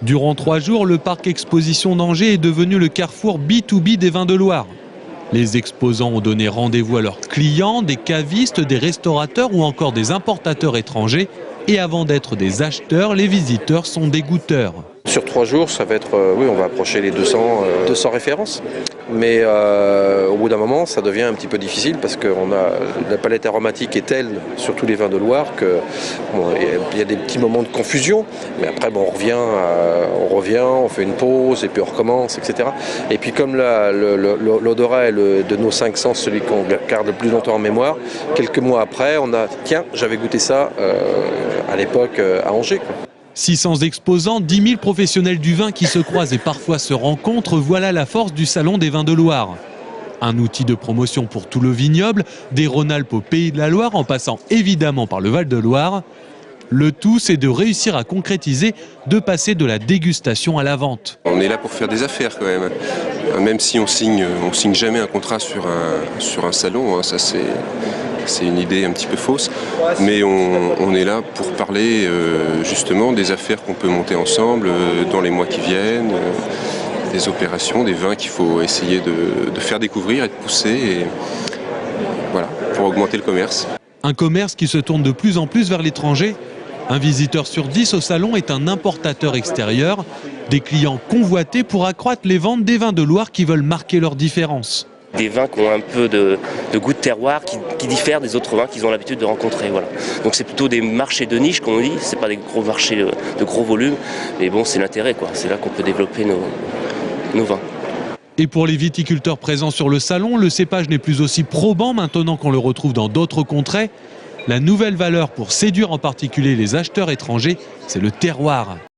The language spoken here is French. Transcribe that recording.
Durant 3 jours, le parc Exposition d'Angers est devenu le carrefour B2B des vins de Loire. Les exposants ont donné rendez-vous à leurs clients, des cavistes, des restaurateurs ou encore des importateurs étrangers. Et avant d'être des acheteurs, les visiteurs sont des goûteurs. Sur 3 jours, ça va être, oui, on va approcher les 200 références. Mais au bout d'un moment, ça devient un petit peu difficile parce que la palette aromatique est telle sur tous les vins de Loire que y a des petits moments de confusion. Mais après, bon, on revient, on fait une pause et puis on recommence, etc. Et puis comme l'odorat est de nos 5 sens, celui qu'on garde le plus longtemps en mémoire, quelques mois après, tiens, j'avais goûté ça à l'époque à Angers, quoi. 600 exposants, 10 000 professionnels du vin qui se croisent et parfois se rencontrent, voilà la force du Salon des vins de Loire. Un outil de promotion pour tout le vignoble, des Rhône-Alpes au Pays de la Loire, en passant évidemment par le Val-de-Loire. Le tout, c'est de réussir à concrétiser, de passer de la dégustation à la vente. On est là pour faire des affaires quand même. Même si on signe jamais un contrat sur un salon, hein, ça c'est une idée un petit peu fausse, mais on est là pour parler justement des affaires qu'on peut monter ensemble dans les mois qui viennent, des opérations, des vins qu'il faut essayer de faire découvrir et de pousser, et voilà, pour augmenter le commerce. Un commerce qui se tourne de plus en plus vers l'étranger. Un visiteur sur 10 au salon est un importateur extérieur, des clients convoités pour accroître les ventes des vins de Loire qui veulent marquer leur différence. Des vins qui ont un peu de goût de terroir, qui diffèrent des autres vins qu'ils ont l'habitude de rencontrer. Voilà. Donc c'est plutôt des marchés de niche, comme on dit, c'est pas des gros marchés de gros volume, mais bon, c'est l'intérêt, quoi. C'est là qu'on peut développer nos vins. Et pour les viticulteurs présents sur le salon, le cépage n'est plus aussi probant maintenant qu'on le retrouve dans d'autres contrées. La nouvelle valeur pour séduire en particulier les acheteurs étrangers, c'est le terroir.